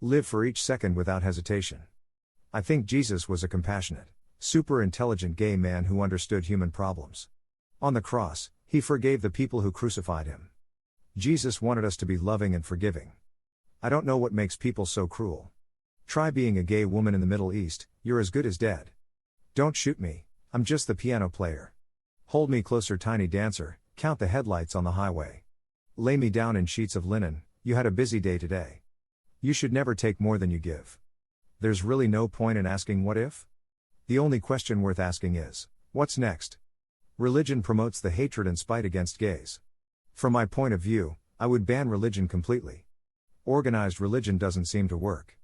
Live for each second without hesitation. I think Jesus was a compassionate, super intelligent gay man who understood human problems. On the cross, he forgave the people who crucified him. Jesus wanted us to be loving and forgiving. I don't know what makes people so cruel. Try being a gay woman in the Middle East, you're as good as dead. Don't shoot me, I'm just the piano player. Hold me closer, tiny dancer, count the headlights on the highway. Lay me down in sheets of linen, you had a busy day today. You should never take more than you give. There's really no point in asking what if? The only question worth asking is, what's next? Religion promotes the hatred and spite against gays. From my point of view, I would ban religion completely. Organized religion doesn't seem to work.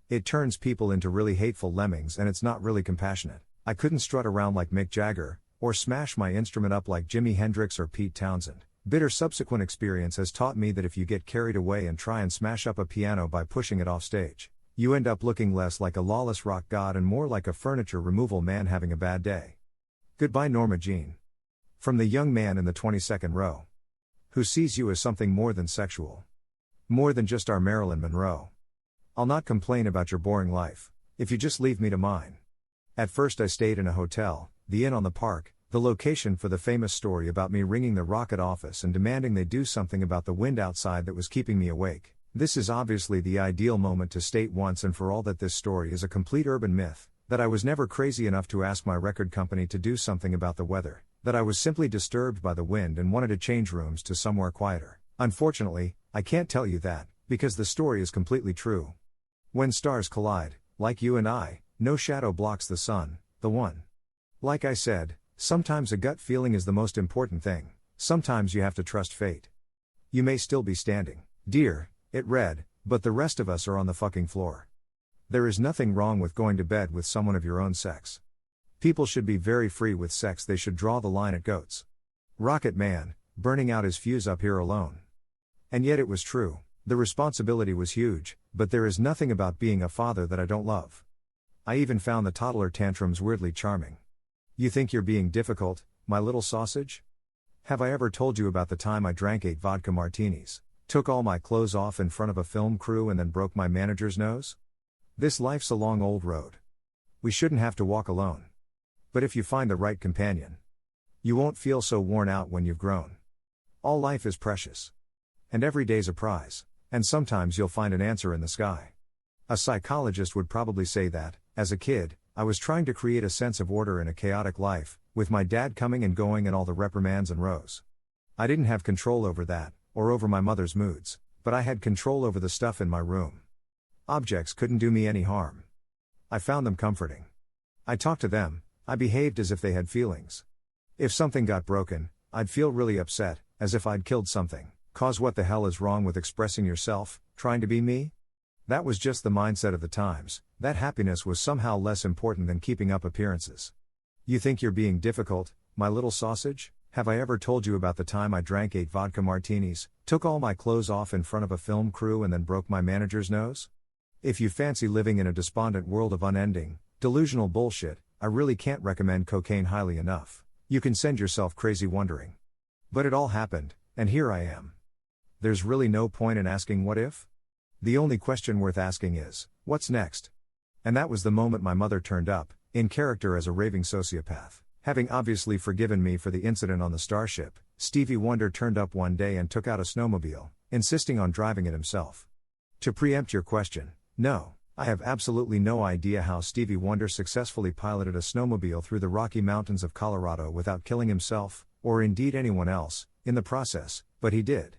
It turns people into really hateful lemmings and it's not really compassionate. I couldn't strut around like Mick Jagger, or smash my instrument up like Jimi Hendrix or Pete Townsend. Bitter subsequent experience has taught me that if you get carried away and try and smash up a piano by pushing it off stage, you end up looking less like a lawless rock god and more like a furniture removal man having a bad day. Goodbye, Norma Jean. From the young man in the 22nd row, who sees you as something more than sexual. More than just our Marilyn Monroe. I'll not complain about your boring life, if you just leave me to mine. At first I stayed in a hotel, the Inn on the Park, the location for the famous story about me ringing the Rocket office and demanding they do something about the wind outside that was keeping me awake. This is obviously the ideal moment to state once and for all that this story is a complete urban myth, that I was never crazy enough to ask my record company to do something about the weather, that I was simply disturbed by the wind and wanted to change rooms to somewhere quieter. Unfortunately, I can't tell you that, because the story is completely true. When stars collide, like you and I, no shadow blocks the sun, the one. Like I said, sometimes a gut feeling is the most important thing, sometimes you have to trust fate. You may still be standing, dear, it read, but the rest of us are on the fucking floor. There is nothing wrong with going to bed with someone of your own sex. People should be very free with sex, they should draw the line at goats. Rocket Man, burning out his fuse up here alone. And yet it was true, the responsibility was huge, but there is nothing about being a father that I don't love. I even found the toddler tantrums weirdly charming. You think you're being difficult, my little sausage? Have I ever told you about the time I drank 8 vodka martinis, took all my clothes off in front of a film crew and then broke my manager's nose? This life's a long old road. We shouldn't have to walk alone. But if you find the right companion, you won't feel so worn out when you've grown. All life is precious. And every day's a prize, and sometimes you'll find an answer in the sky. A psychologist would probably say that, as a kid, I was trying to create a sense of order in a chaotic life, with my dad coming and going and all the reprimands and rows. I didn't have control over that, or over my mother's moods, but I had control over the stuff in my room. Objects couldn't do me any harm. I found them comforting. I talked to them, I behaved as if they had feelings. If something got broken, I'd feel really upset, as if I'd killed something. Cause what the hell is wrong with expressing yourself, trying to be me? That was just the mindset of the times, that happiness was somehow less important than keeping up appearances. You think you're being difficult, my little sausage? Have I ever told you about the time I drank 8 vodka martinis, took all my clothes off in front of a film crew and then broke my manager's nose? If you fancy living in a despondent world of unending, delusional bullshit, I really can't recommend cocaine highly enough. You can send yourself crazy wondering. But it all happened, and here I am. There's really no point in asking what if? The only question worth asking is, what's next? And that was the moment my mother turned up, in character as a raving sociopath. Having obviously forgiven me for the incident on the Starship, Stevie Wonder turned up one day and took out a snowmobile, insisting on driving it himself. To preempt your question, no, I have absolutely no idea how Stevie Wonder successfully piloted a snowmobile through the Rocky Mountains of Colorado without killing himself, or indeed anyone else, in the process, but he did.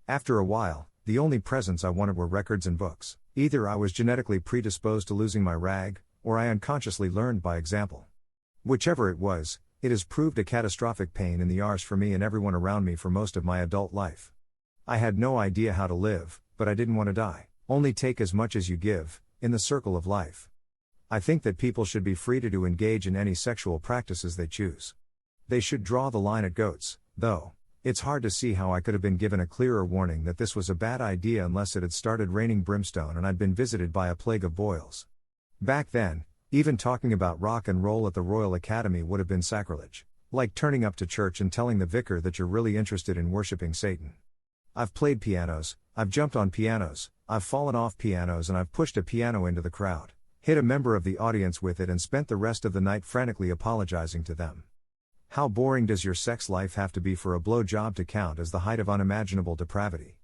After a while, the only presents I wanted were records and books. Either I was genetically predisposed to losing my rag, or I unconsciously learned by example. Whichever it was, it has proved a catastrophic pain in the arse for me and everyone around me for most of my adult life. I had no idea how to live, but I didn't want to die. Only take as much as you give, in the circle of life. I think that people should be free to engage in any sexual practices they choose. They should draw the line at goats, though. It's hard to see how I could have been given a clearer warning that this was a bad idea unless it had started raining brimstone and I'd been visited by a plague of boils. Back then, even talking about rock and roll at the Royal Academy would have been sacrilege, like turning up to church and telling the vicar that you're really interested in worshipping Satan. I've played pianos, I've jumped on pianos, I've fallen off pianos and I've pushed a piano into the crowd, hit a member of the audience with it and spent the rest of the night frantically apologizing to them. How boring does your sex life have to be for a blowjob to count as the height of unimaginable depravity?